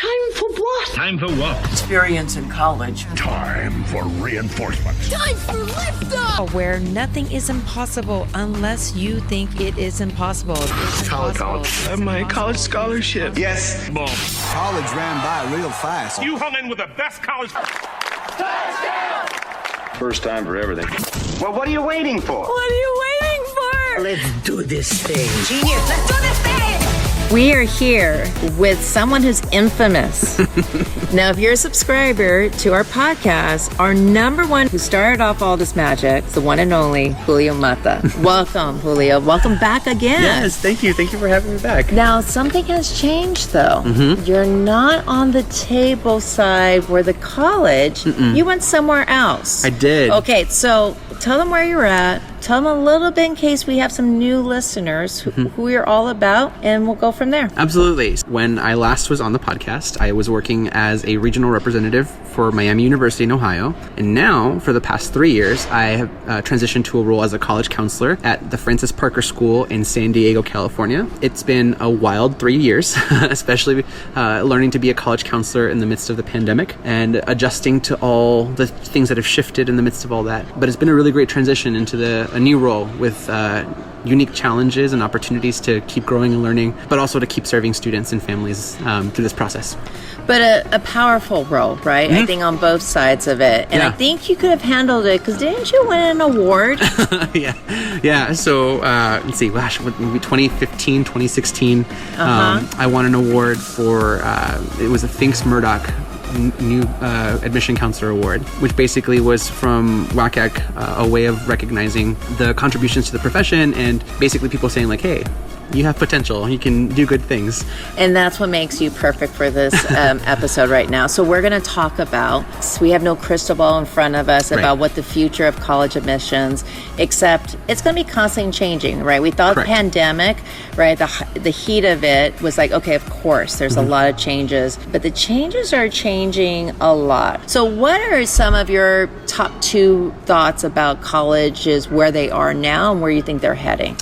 Time for what? Time for what? Experience in college. Time for reinforcement. Time for liftoff! Where nothing is impossible unless you think it is impossible. College. I have my college scholarship. Yes. Boom. College ran by real fast. You hung in with the best college. First time for everything. Well, what are you waiting for? What are you waiting for? Let's do this thing. Genius, let's do this thing! We are here with someone who's infamous. Now, if you're a subscriber to our podcast, our number one who started off all this magic is the one and only Julio Mata. Welcome, Julio. Welcome back again. Yes, thank you. Thank you for having me back. Now, something has changed, though. Mm-hmm. You're not on the table side where the college. You went somewhere else. I did. Okay, so tell them where you're at. Tell them a little bit in case we have some new listeners who you're all about, and we'll go from there. Absolutely. When I last was on the podcast, I was working as a regional representative for Miami University in Ohio. And now, for the past 3 years, I have transitioned to a role as a college counselor at the Francis Parker School in San Diego, California. It's been a wild 3 years, especially learning to be a college counselor in the midst of the pandemic and adjusting to all the things that have shifted in the midst of all that. But it's been a really great transition into a new role with unique challenges and opportunities to keep growing and learning, but also to keep serving students and families through this process. But a powerful role, right? I think on both sides of it. And I think you could have handled it, because didn't you win an award? Yeah. So, let's see, maybe 2015, 2016, I won an award for, it was a Finks Murdoch new admission counselor award, which basically was from WCAC, a way of recognizing the contributions to the profession and basically people saying like, hey, you have potential, you can do good things. And that's what makes you perfect for this episode right now. So we're going to talk about, we have no crystal ball in front of us about what the future of college admissions, except it's going to be constantly changing, right? We thought the pandemic, right, the heat of it was like, okay, of course, there's a lot of changes, but the changes are changing a lot. So what are some of your top 2 thoughts about colleges, where they are now and where you think they're heading?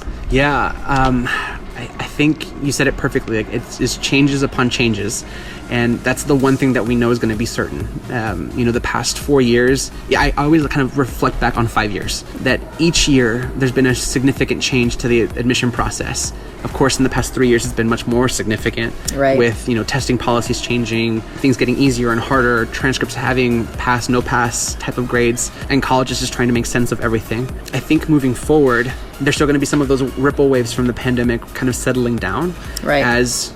I think you said it perfectly. Like it's changes upon changes, and that's the one thing that we know is going to be certain. The past 4 years, I always kind of reflect back on 5 years. That each year there's been a significant change to the admission process. Of course, in the past 3 years, it's been much more significant. Right. With testing policies changing, things getting easier and harder, transcripts having pass, no pass type of grades, and colleges just trying to make sense of everything. I think moving forward, there's still going to be some of those ripple waves from the pandemic kind of settling down as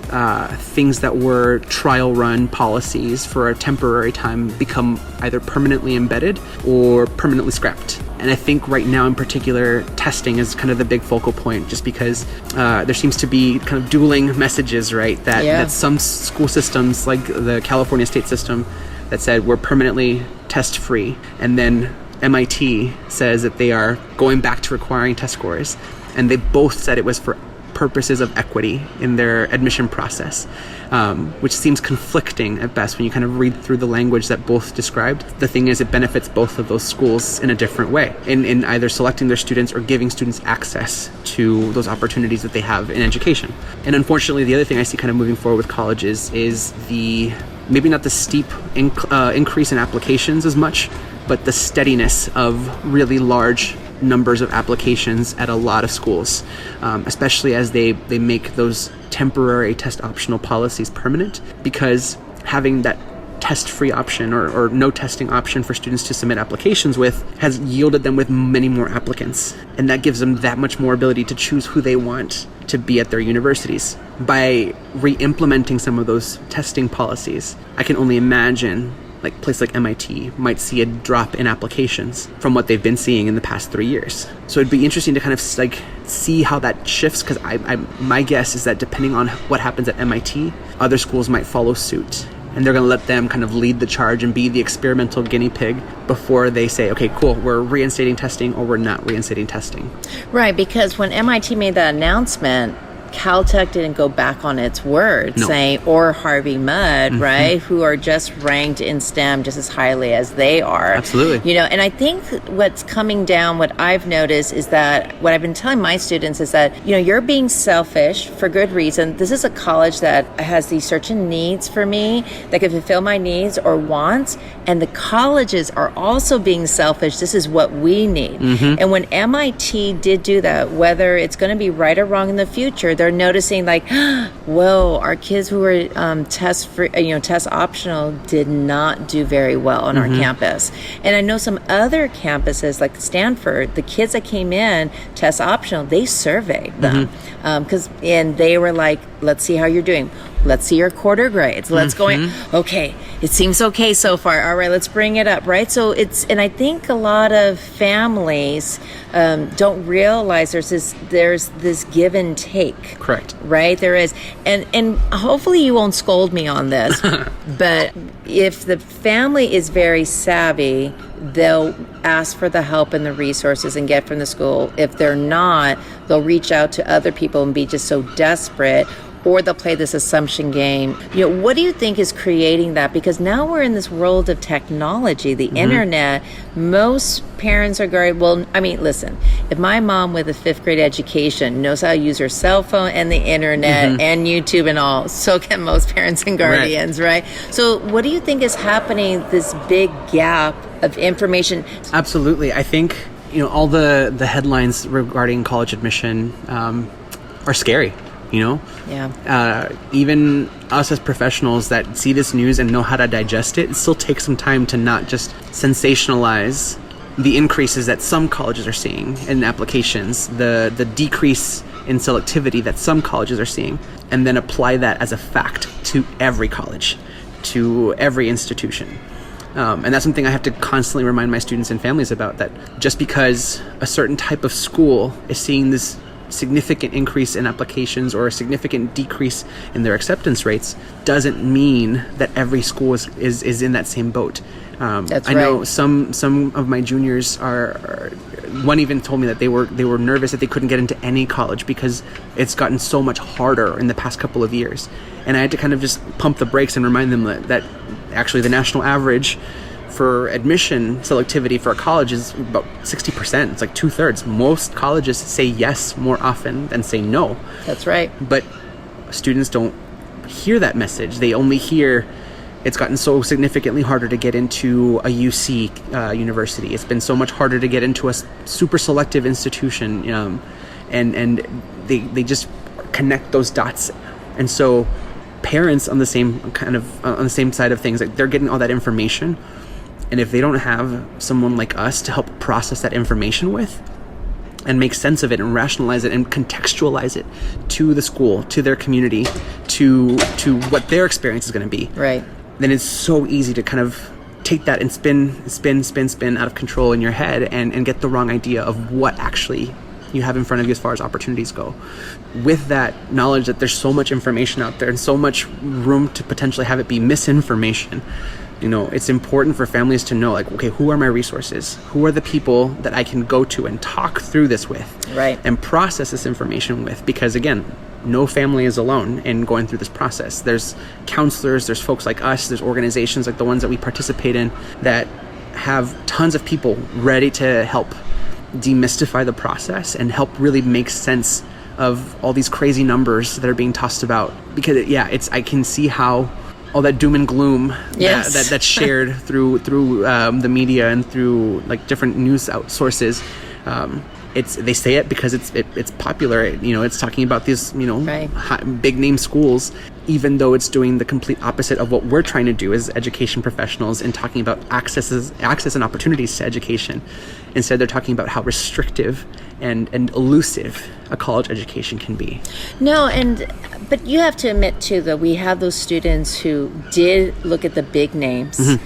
things that were trial run policies for a temporary time become either permanently embedded or permanently scrapped. And I think right now in particular, testing is kind of the big focal point, just because there seems to be kind of dueling messages, right? That some school systems, like the California state system, that said we're permanently test free, and then MIT says that they are going back to requiring test scores, and they both said it was for purposes of equity in their admission process, which seems conflicting at best when you kind of read through the language that both described. The thing is, it benefits both of those schools in a different way, in either selecting their students or giving students access to those opportunities that they have in education. And unfortunately, the other thing I see kind of moving forward with colleges is maybe not the steep increase in applications as much, but the steadiness of really large numbers of applications at a lot of schools, especially as they make those temporary test optional policies permanent, because having that test-free option or no testing option for students to submit applications with has yielded them with many more applicants, and that gives them that much more ability to choose who they want to be at their universities. By re-implementing some of those testing policies, I can only imagine like a place like MIT might see a drop in applications from what they've been seeing in the past 3 years. So it'd be interesting to kind of like see how that shifts, because my guess is that depending on what happens at MIT, other schools might follow suit, and they're going to let them kind of lead the charge and be the experimental guinea pig before they say, okay, cool, we're reinstating testing or we're not reinstating testing. Right, because when MIT made that announcement, Caltech didn't go back on its word, saying, or Harvey Mudd, right, who are just ranked in STEM just as highly as they are. Absolutely. And I think what's coming down, what I've noticed is that what I've been telling my students is that, you're being selfish for good reason. This is a college that has these certain needs for me that can fulfill my needs or wants, and the colleges are also being selfish. This is what we need. And when MIT did do that, whether it's going to be right or wrong in the future, they're noticing like, whoa, our kids who were test optional did not do very well on our campus. And I know some other campuses like Stanford, the kids that came in test optional, they surveyed them and they were like, let's see how you're doing. Let's see your quarter grades. Let's go in. Okay, it seems okay so far. All right, let's bring it up, right? So and I think a lot of families don't realize there's this give and take. Correct. Right? There is. And hopefully you won't scold me on this, but if the family is very savvy, they'll ask for the help and the resources and get from the school. If they're not, they'll reach out to other people and be just so desperate, or they'll play this assumption game. What do you think is creating that? Because now we're in this world of technology, the internet. Most parents are going, well, I mean, listen, if my mom with a 5th grade education knows how to use her cell phone and the internet and YouTube and all, so can most parents and guardians, right? So what do you think is happening, this big gap of information? Absolutely. I think, all the headlines regarding college admission are scary. Even us as professionals that see this news and know how to digest it still takes some time to not just sensationalize the increases that some colleges are seeing in applications, the decrease in selectivity that some colleges are seeing, and then apply that as a fact to every college, to every institution. And that's something I have to constantly remind my students and families about, that just because a certain type of school is seeing this significant increase in applications or a significant decrease in their acceptance rates doesn't mean that every school is in that same boat. That's I know some of my juniors are one even told me that they were nervous that they couldn't get into any college because it's gotten so much harder in the past couple of years. And I had to kind of just pump the brakes and remind them that actually the national average for admission selectivity for a college is about 60%. It's like 2/3. Most colleges say yes more often than say no. That's right. But students don't hear that message. They only hear it's gotten so significantly harder to get into a UC university. It's been so much harder to get into a super selective institution, and they just connect those dots. And so parents on the same side of things, like they're getting all that information. And if they don't have someone like us to help process that information with and make sense of it and rationalize it and contextualize it to the school, to their community, to what their experience is going to be, right, then it's so easy to kind of take that and spin out of control in your head and get the wrong idea of what actually you have in front of you as far as opportunities go. With that knowledge that there's so much information out there and so much room to potentially have it be misinformation, it's important for families to know, like, okay, who are my resources? Who are the people that I can go to and talk through this with? Right. And process this information with? Because again, no family is alone in going through this process. There's counselors, there's folks like us, there's organizations like the ones that we participate in that have tons of people ready to help demystify the process and help really make sense of all these crazy numbers that are being tossed about. Because I can see how all that doom and gloom that's shared through the media and through like different news sources. They say it because it's popular. It's talking about these big name schools, even though it's doing the complete opposite of what we're trying to do as education professionals and talking about access and opportunities to education. Instead, they're talking about how restrictive and elusive a college education can be. No, but you have to admit too that we have those students who did look at the big names,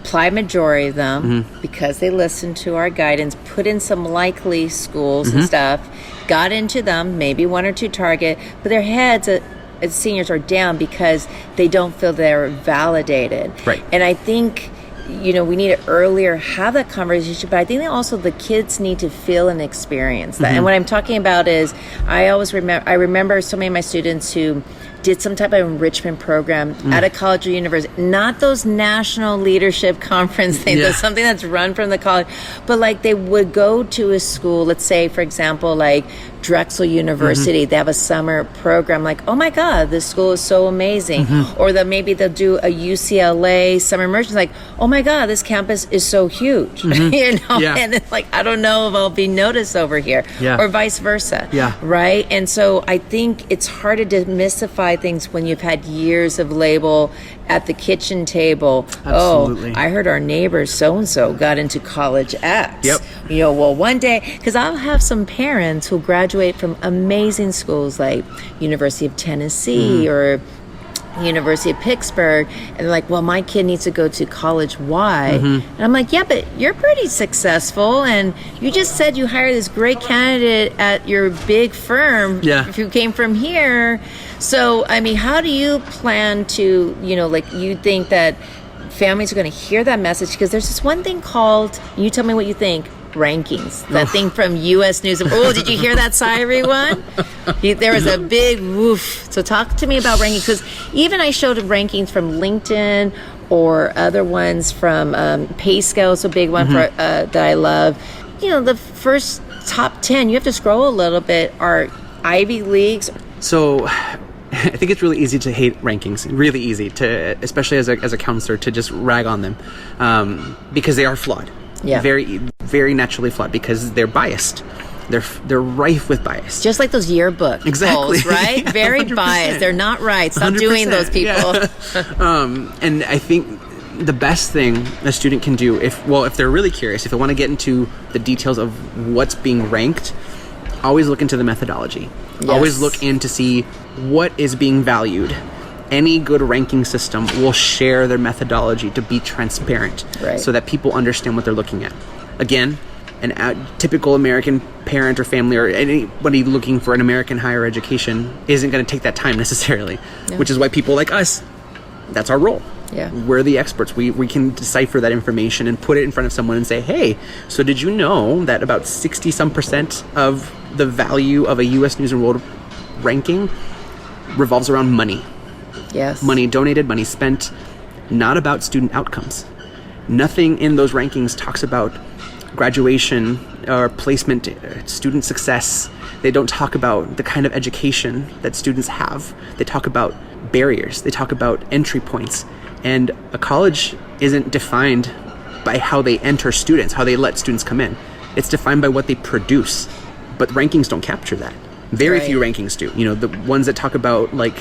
apply majority of them because they listened to our guidance, put in some likely schools and stuff, got into them, maybe one or two target, but their heads as seniors are down because they don't feel they're validated. Right. And I think we need to earlier have that conversation, but I think that also the kids need to feel and experience that. And what I'm talking about is I remember so many of my students who did some type of enrichment program at a college or university, not those national leadership conference things, that's something that's run from the college, but like they would go to a school, let's say, for example, like Drexel University, they have a summer program, like, oh my God, this school is so amazing. Or maybe they'll do a UCLA summer immersion, like, oh my God, this campus is so huge, and it's like, I don't know if I'll be noticed over here, or vice versa, right? And so I think it's hard to demystify things when you've had years of label at the kitchen table. Absolutely. Oh, I heard our neighbors so-and-so got into college X. Well, one day, because I'll have some parents who graduate from amazing schools like University of Tennessee or University of Pittsburgh, and they're like, well, my kid needs to go to college Y. And I'm like, yeah, but you're pretty successful, and you just said you hired this great candidate at your big firm who came from here. So, I mean, how do you plan to, you think that families are going to hear that message? Because there's this one thing called, you tell me what you think, rankings. That thing from U.S. News. Oh, did you hear that sigh, everyone? There was a big woof. So talk to me about rankings. Because even I showed rankings from LinkedIn or other ones from PayScale. It's a big one for that I love. The first top 10, you have to scroll a little bit, are Ivy Leagues. So I think it's really easy to hate rankings, really easy to, especially as a counselor, to just rag on them because they are flawed. Very, very naturally flawed because they're biased. They're rife with bias. Just like those yearbook polls, right? Very 100%. Biased. They're not right. Stop doing those, people. And I think the best thing a student can do, if they're really curious, if they want to get into the details of what's being ranked, always look into the methodology. Always look in to see what is being valued. Any good ranking system will share their methodology to be transparent, so that people understand what they're looking at. Again, a typical American parent or family or anybody looking for an American higher education isn't going to take that time necessarily, which is why people like us, that's our role. We're the experts. We can decipher that information and put it in front of someone and say, hey, so did you know that about 60% of the value of a U.S. News & World ranking revolves around money? Money donated, money spent, not about student outcomes. Nothing in those rankings talks about graduation or placement, student success. They don't talk about the kind of education that students have. They talk about barriers. They talk about entry points. And a college isn't defined by how they enter students, how they let students come in. It's defined by what they produce. But rankings don't capture that. Very few rankings do. The ones that talk about like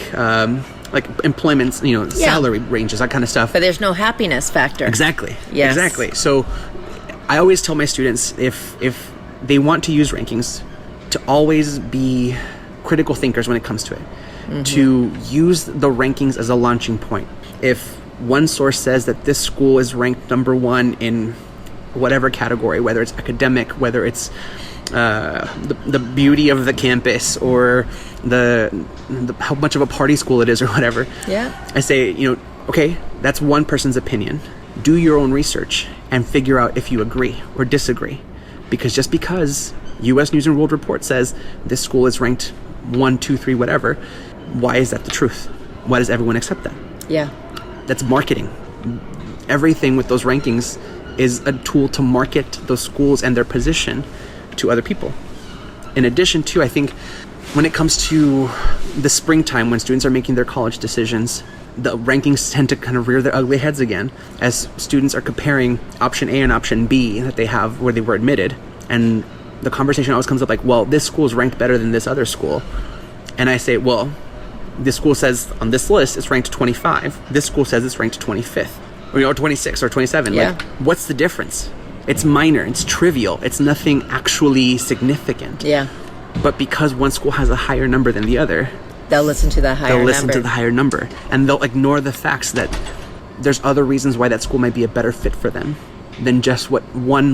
employment, salary ranges, that kind of stuff. But there's no happiness factor. Exactly. Exactly. So I always tell my students, if they want to use rankings, to always be critical thinkers when it comes to it. To use the rankings as a launching point. If one source says that this school is ranked number 1 in whatever category, whether it's academic, whether it's the beauty of the campus or the how much of a party school it is or whatever. I say, okay, that's one person's opinion. Do your own research and figure out if you agree or disagree. Because just because U.S. News & World Report says this school is ranked 1, 2, 3, whatever, why is that the truth? Why does everyone accept that? That's marketing. Everything with those rankings is a tool to market those schools and their position to other people. In addition to, I think, when it comes to the springtime, when students are making their college decisions, the rankings tend to kind of rear their ugly heads again as students are comparing option A and option B that they have where they were admitted. And the conversation always comes up like, well, this school is ranked better than this other school. And I say, well, this school says on this list it's ranked 25. This school says it's ranked 25th. Or 26 or 27. Like, what's the difference? It's minor, it's trivial, it's nothing actually significant. But because one school has a higher number than the other, they'll listen to the higher number. And they'll ignore the facts that there's other reasons why that school might be a better fit for them than just what one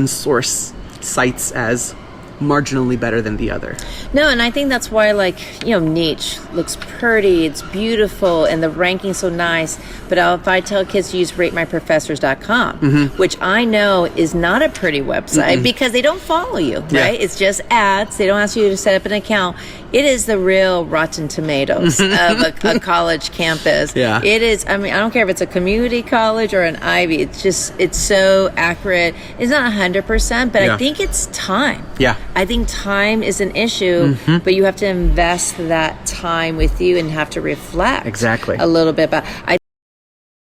source cites as marginally better than the other. No, and I think that's why, niche looks pretty, it's beautiful, and the ranking's so nice. But if I tell kids to use ratemyprofessors.com, which I know is not a pretty website because they don't follow you, right? Yeah. It's just ads. They don't ask you to set up an account. It is the real Rotten Tomatoes of a college campus. Yeah. It is. I mean, I don't care if it's a community college or an Ivy. It's so accurate. It's not 100%, but I think it's time. Yeah. I think time is an issue, but you have to invest that time with you and have to reflect Exactly. a little bit. But